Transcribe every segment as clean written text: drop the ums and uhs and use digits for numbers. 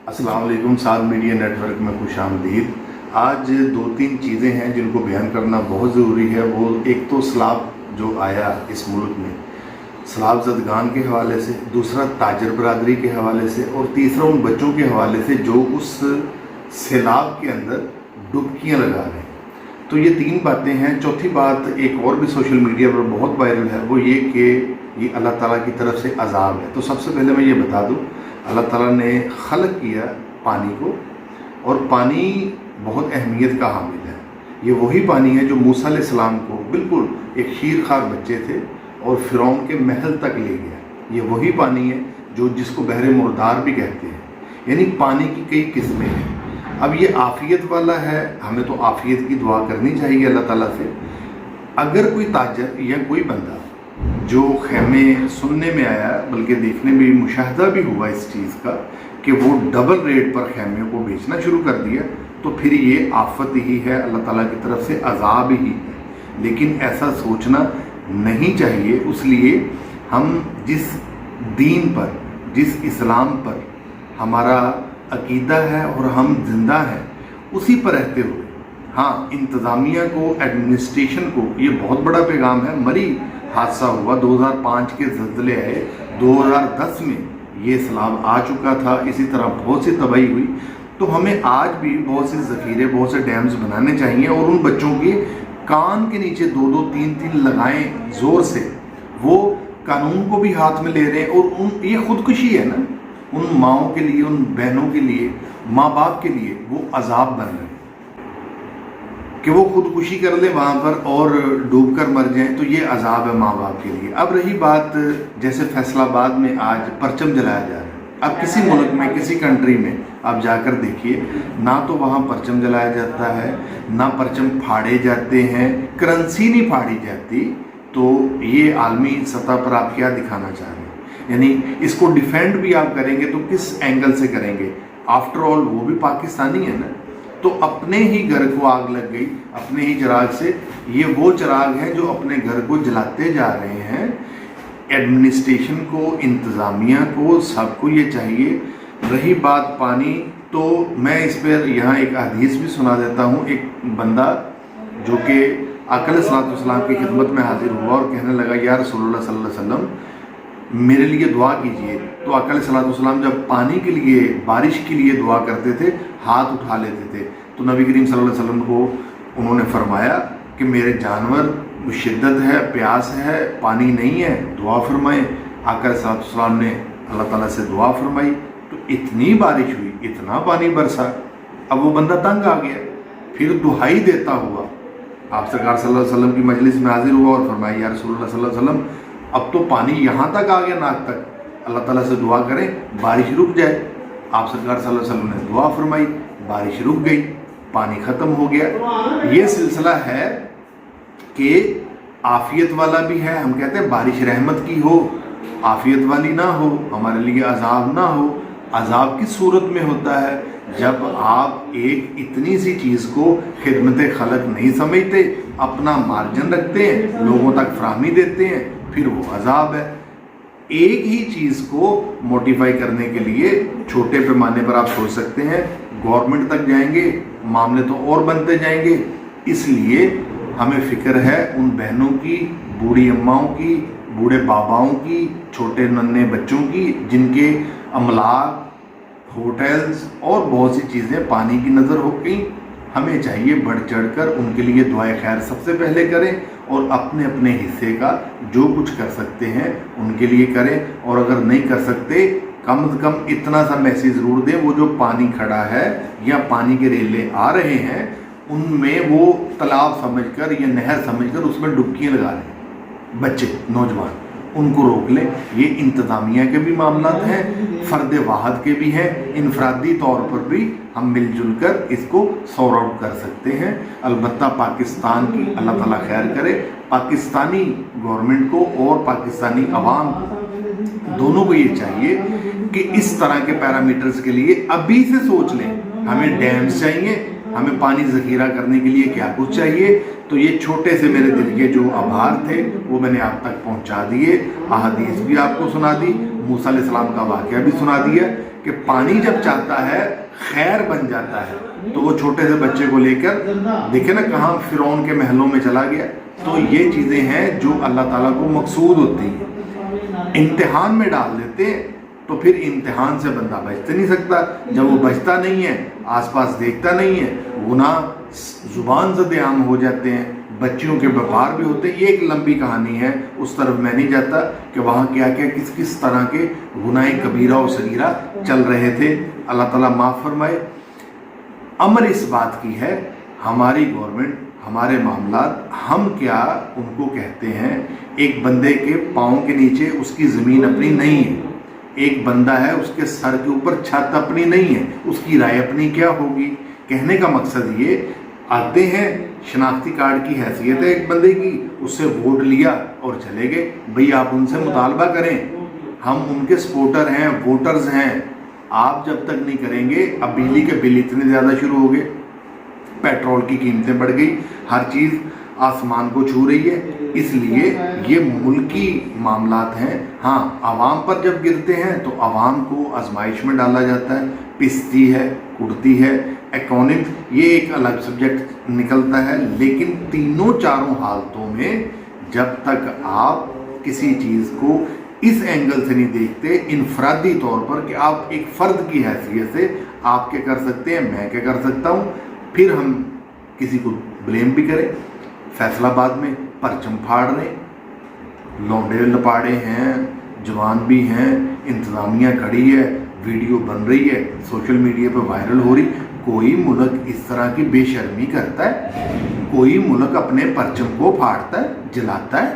अस्सलाम वालेकुम। साद media network में खुश आमदीद। आज दो तीन चीज़ें हैं जिनको बयान करना बहुत ज़रूरी है। वो एक तो सैलाब जो आया इस मुल्क में, सैलाब ज़दगान के हवाले से, दूसरा ताजर बरादरी के हवाले से, और तीसरा उन बच्चों के हवाले से जो उस सैलाब के अंदर डुबकियाँ लगा रहे हैं। तो ये तीन बातें हैं। चौथी बात एक और भी सोशल मीडिया पर बहुत वायरल है, वो ये कि ये अल्लाह ताला की तरफ से अजाब है। तो सबसे पहले मैं ये बता दूँ, अल्लाह ताला ने खलक किया पानी को, और पानी बहुत अहमियत का हामिल है। ये वही पानी है जो मूसा अलैहिस्सलाम को बिल्कुल एक शीरखार बच्चे थे और फिरौन के महल तक ले गया। ये वही पानी है जो जिसको बहरे मुर्दार भी कहते हैं। यानी पानी की कई किस्में हैं। अब ये आफियत वाला है, हमें तो आफियत की दुआ करनी चाहिए अल्लाह ताला से। अगर कोई ताजर या कोई बंदा जो खेमे सुनने में आया, बल्कि देखने में मुशाहदा भी हुआ इस चीज़ का कि वो डबल रेट पर खेमे को बेचना शुरू कर दिया, तो फिर ये आफत ही है, अल्लाह ताला की तरफ से अजाब ही है। लेकिन ऐसा सोचना नहीं चाहिए। इसलिए हम जिस दीन पर, जिस इस्लाम पर हमारा अकीदा है और हम जिंदा हैं, उसी पर रहते हुए, हाँ, इंतज़ामिया को, एडमिनिस्ट्रेशन को ये बहुत बड़ा पैगाम है। मरी हादसा हुआ, 2005 के ज़लज़ले आए, 2010 में ये सैलाब आ चुका था, इसी तरह बहुत सी तबाही हुई। तो हमें आज भी बहुत से ज़ख़ीरे, बहुत से डैम्स बनाने चाहिए, और उन बच्चों के कान के नीचे 2-2, 3-3 लगाएं ज़ोर से। वो कानून को भी हाथ में ले रहे हैं, और उन ये खुदकुशी है ना, उन माँओं के लिए, उन बहनों के लिए, माँ बाप के लिए वो अजाब बन रहे हैं कि वो खुदकुशी कर ले वहाँ पर और डूब कर मर जाएं। तो ये अजाब है माँ बाप के लिए। अब रही बात, जैसे फैसलाबाद में आज परचम जलाया जा रहा है। अब किसी मुल्क में, किसी कंट्री में आप जाकर देखिए, ना तो वहाँ परचम जलाया जाता है, ना परचम फाड़े जाते हैं, करेंसी नहीं फाड़ी जाती। तो ये आलमी सतह पर आप क्या दिखाना चाह रहे हैं? यानी इसको डिफेंड भी आप करेंगे तो किस एंगल से करेंगे? आफ्टर ऑल वो भी पाकिस्तानी है ना। तो अपने ही घर को आग लग गई, अपने ही चिराग से। ये वो चिराग हैं जो अपने घर को जलाते जा रहे हैं। एडमिनिस्ट्रेशन को, इंतज़ामिया को, सबको ये चाहिए। रही बात पानी, तो मैं इस पर यहाँ एक हदीस भी सुना देता हूँ। एक बंदा जो कि आका अलैहिस्सलाम की खिदमत में हाजिर हुआ और कहने लगा, या रसूलुल्लाह सल्लल्लाहु अलैहि वसल्लम मेरे लिए दुआ कीजिए। तो आका अलैहिस्सलाम जब पानी के लिए, बारिश के लिए दुआ करते थे, हाथ उठा लेते थे। तो नबी करीम सल्लल्लाहु अलैहि वसल्लम को उन्होंने फरमाया कि मेरे जानवर शिद्दत है, प्यास है, पानी नहीं है, दुआ फरमाएं। आका अलैहिस्सलाम ने अल्लाह ताला से दुआ फरमाई, तो इतनी बारिश हुई, इतना पानी बरसा। अब वो बंदा तंग आ गया, फिर दुहाई देता हुआ आप सरकार सल्लल्लाहु अलैहि वसल्लम की मजलिस में हाजिर हुआ और फरमाया, या रसूलुल्लाह सल्लल्लाहु अलैहि वसल्लम अब तो पानी यहाँ तक आ गया, नाक तक, अल्लाह ताला से दुआ करें बारिश रुक जाए। आप सरकार सल्लल्लाहु अलैहि वसल्लम ने दुआ फरमाई, बारिश रुक गई, पानी ख़त्म हो गया। ये सिलसिला है कि आफियत वाला भी है। हम कहते हैं बारिश रहमत की हो, आफियत वाली ना हो, हमारे लिए अजाब ना हो। अजाब किस सूरत में होता है? जब आप एक इतनी सी चीज़ को खिदमत खलक नहीं समझते, अपना मार्जिन रखते हैं, लोगों तक फराहमी देते हैं, फिर वो अजाब है। एक ही चीज़ को मोडिफाई करने के लिए छोटे पैमाने पर आप सोच सकते हैं, गवर्नमेंट तक जाएंगे, मामले तो और बनते जाएंगे। इसलिए हमें फ़िक्र है उन बहनों की, बूढ़ी अम्माओं की, बूढ़े बाबाओं की, छोटे नन्हे बच्चों की, जिनके अमलाक, होटल्स और बहुत सी चीज़ें पानी की नज़र हो गई। हमें चाहिए बढ़ चढ़ कर उनके लिए दुआए खैर सबसे पहले करें, और अपने अपने हिस्से का जो कुछ कर सकते हैं उनके लिए करें। और अगर नहीं कर सकते, कम से कम इतना सा मैसेज ज़रूर दें, वो जो पानी खड़ा है या पानी के रेले आ रहे हैं, उनमें वो तालाब समझकर या नहर समझकर उसमें डुबकियाँ लगा लें। बच्चे, नौजवान, उनको रोक लें। ये इंतज़ामिया के भी मामलात हैं, फ़र्द वाहद के भी हैं, इनफरादी तौर पर भी हम मिलजुल कर इसको सॉर्ट आउट कर सकते हैं। अलबत्ता पाकिस्तान की अल्लाह ताला खैर करे, पाकिस्तानी गवर्नमेंट को और पाकिस्तानी अवाम दोनों को ये चाहिए कि इस तरह के पैरामीटर्स के लिए अभी से सोच लें। हमें डैम्स चाहिए, हमें पानी ज़ख़ीरा करने के लिए क्या कुछ चाहिए। तो ये छोटे से मेरे दिल के जो आभार थे वो मैंने आप तक पहुंचा दिए। अहादीस भी आपको सुना दी, मूसा अलैहिस्सलाम का वाक़या भी सुना दिया کہ پانی جب چاہتا ہے خیر بن جاتا ہے، تو وہ چھوٹے سے بچے کو لے کر دیکھیں نا کہاں فرعون کے محلوں میں چلا گیا۔ تو یہ چیزیں ہیں جو اللہ تعالیٰ کو مقصود ہوتی ہیں، امتحان میں ڈال دیتے ہیں تو پھر امتحان سے بندہ بچ نہیں سکتا۔ جب وہ بچتا نہیں ہے، آس پاس دیکھتا نہیں ہے، گناہ زبان زد عام ہو جاتے ہیں، بچیوں کے وپار بھی ہوتے ہیں۔ یہ ایک لمبی کہانی ہے، اس طرف میں نہیں جاتا کہ وہاں کیا کیا کس طرح کے گناہ کبیرہ و صغیرہ چل رہے تھے۔ اللہ تعالیٰ معاف فرمائے۔ امر اس بات کی ہے، ہماری گورنمنٹ، ہمارے معاملات، ہم کیا ان کو کہتے ہیں، ایک بندے کے پاؤں کے نیچے اس کی زمین اپنی نہیں ہے، ایک بندہ ہے اس کے سر کے اوپر چھت اپنی نہیں ہے، اس کی رائے اپنی کیا ہوگی؟ کہنے کا مقصد یہ، آتے ہیں شناختی کارڈ کی حیثیت ہے ایک بندے کی، اس سے ووٹ لیا اور چلے گئے۔ بھئی آپ ان سے مطالبہ کریں، ہم ان کے سپورٹر ہیں، ووٹرز ہیں۔ آپ جب تک نہیں کریں گے، اب بجلی کے بل اتنے زیادہ شروع ہو گئے، پیٹرول کی قیمتیں بڑھ گئی، ہر چیز آسمان کو چھو رہی ہے۔ اس لیے یہ ملکی معاملات ہیں۔ ہاں، عوام پر جب گرتے ہیں تو عوام کو آزمائش میں ڈالا جاتا ہے، پستی ہے، کڑتی ہے۔ اکانومک یہ ایک الگ سبجیکٹ نکلتا ہے، لیکن تینوں چاروں حالتوں میں جب تک آپ کسی چیز کو اس اینگل سے نہیں دیکھتے انفرادی طور پر کہ آپ ایک فرد کی حیثیت سے آپ کیا کر سکتے ہیں، میں کیا کر سکتا ہوں، پھر ہم کسی کو بلیم بھی کریں۔ فیصل آباد میں پرچم پھاڑ رہے، لونڈے لپاڑے ہیں، جوان بھی ہیں، انتظامیہ کھڑی ہے، ویڈیو بن رہی ہے، سوشل میڈیا پہ وائرل ہو رہی۔ کوئی ملک اس طرح کی بے شرمی کرتا ہے؟ کوئی ملک اپنے پرچم کو پھاڑتا ہے، جلاتا ہے؟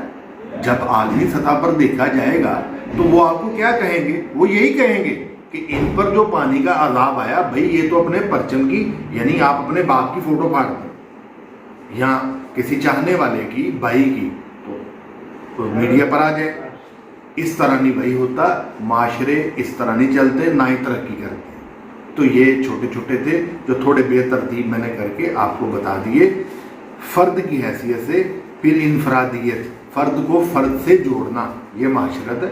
جب عالمی سطح پر دیکھا جائے گا تو وہ آپ کو کیا کہیں گے؟ وہ یہی کہیں گے کہ ان پر جو پانی کا عذاب آیا، بھئی یہ تو اپنے پرچم کی، یعنی آپ اپنے باپ کی فوٹو پھاڑتے ہیں یا کسی چاہنے والے کی، بھائی کی، تو میڈیا پر آ جائے۔ اس طرح نہیں بھائی ہوتا، معاشرے اس طرح نہیں چلتے، نہ ہی ترقی کرتے۔ تو یہ چھوٹے چھوٹے تھے جو تھوڑے بے ترتیب میں نے کر کے آپ کو بتا دیے۔ فرد کی حیثیت سے پھر انفرادیت، فرد کو فرد سے جوڑنا، یہ معاشرت ہے،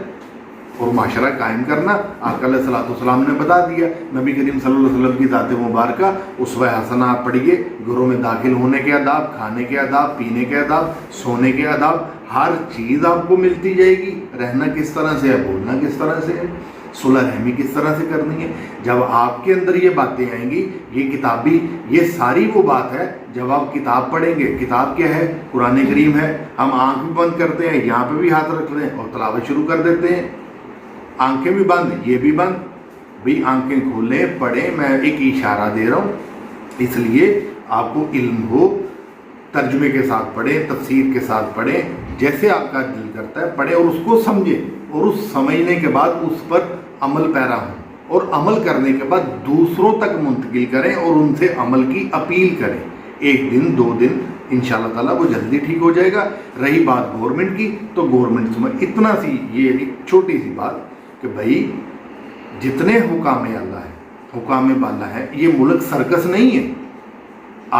اور معاشرہ قائم کرنا آقا علیہ الصلوۃ والسلام نے بتا دیا۔ نبی کریم صلی اللہ علیہ وسلم کی ذات مبارکہ اسوہ حسنہ آپ پڑھیے، گھروں میں داخل ہونے کے آداب، کھانے کے آداب، پینے کے آداب، سونے کے آداب، ہر چیز آپ کو ملتی جائے گی۔ رہنا کس طرح سے ہے، بولنا کس طرح سے ہے، صلح رحمی کس طرح سے کرنی ہے۔ جب آپ کے اندر یہ باتیں آئیں گی، یہ کتابی، یہ ساری وہ بات ہے جب آپ کتاب پڑھیں گے۔ کتاب کیا ہے؟ قرآن کریم ہے۔ ہم آنکھ بھی بند کرتے ہیں، یہاں پہ بھی ہاتھ رکھ لیں اور تلاوت شروع کر دیتے ہیں، آنکھیں بھی بند، یہ بھی بند۔ بھئی آنکھیں کھولیں، پڑھیں، میں ایک اشارہ دے رہا ہوں، اس لیے آپ کو علم ہو، ترجمے کے ساتھ پڑھیں، تفسیر کے ساتھ پڑھیں، جیسے آپ کا دل کرتا ہے پڑھیں، اور اس کو سمجھیں، اور اس سمجھنے کے بعد اس پر عمل پیرا ہوں، اور عمل کرنے کے بعد دوسروں تک منتقل کریں اور ان سے عمل کی اپیل کریں۔ ایک دن، 2 دن، انشاءاللہ تعالیٰ وہ جلدی ٹھیک ہو جائے گا۔ رہی بات گورنمنٹ کی، تو گورنمنٹ میں اتنا سی، یہ ایک چھوٹی سی بات کہ بھائی جتنے حکام اللہ ہے، حکام بالا ہے، یہ ملک سرکس نہیں ہے۔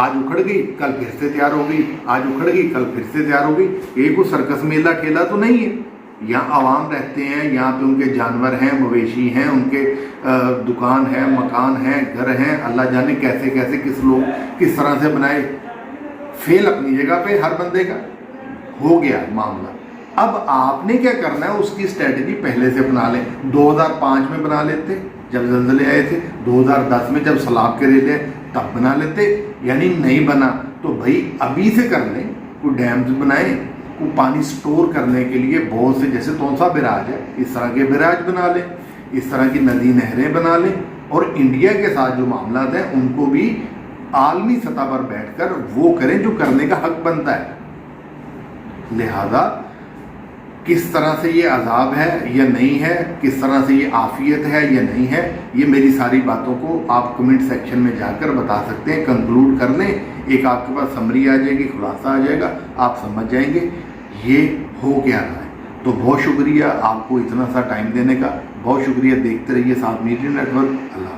آج اکھڑ گئی، کل پھر سے تیار ہو گئی، آج اکھڑ گئی، کل پھر سے تیار ہو گئی۔ یہ کوئی سرکس میلہ ٹھیلا تو نہیں ہے۔ یہاں عوام رہتے ہیں، یہاں پہ ان کے جانور ہیں، مویشی ہیں، ان کے دکان ہے، مکان ہیں، گھر ہیں، اللہ جانے کیسے کیسے کس لوگ کس طرح سے بنائے۔ فیل اپنی جگہ پہ ہر بندے کا ہو گیا معاملہ۔ اب آپ نے کیا کرنا ہے، اس کی اسٹریٹجی پہلے سے بنا لیں۔ 2005 میں بنا لیتے جب زلزلے آئے تھے، 2010 میں جب سیلاب کے ریلے تب بنا لیتے، یعنی نہیں بنا تو بھائی ابھی سے کر لیں۔ کوئی ڈیمز بنائیں، کوئی پانی سٹور کرنے کے لیے بہت سے، جیسے تونسا براج ہے، اس طرح کے براج بنا لیں، اس طرح کی ندی نہریں بنا لیں، اور انڈیا کے ساتھ جو معاملات ہیں ان کو بھی عالمی سطح پر بیٹھ کر وہ کریں جو کرنے کا حق بنتا ہے۔ لہذا کس طرح سے یہ عذاب ہے یا نہیں ہے، کس طرح سے یہ عافیت ہے یا نہیں ہے، یہ میری ساری باتوں کو آپ کمنٹ سیکشن میں جا کر بتا سکتے ہیں۔ کنکلوڈ کر لیں، ایک آپ کے پاس سمری آ جائے گی، خلاصہ آ جائے گا، آپ سمجھ جائیں گے یہ ہو کیا رہا ہے۔ تو بہت شکریہ آپ کو اتنا سا ٹائم دینے کا، بہت شکریہ۔ دیکھتے رہیے ساتھ میڈیا نیٹ ورک۔ اللہ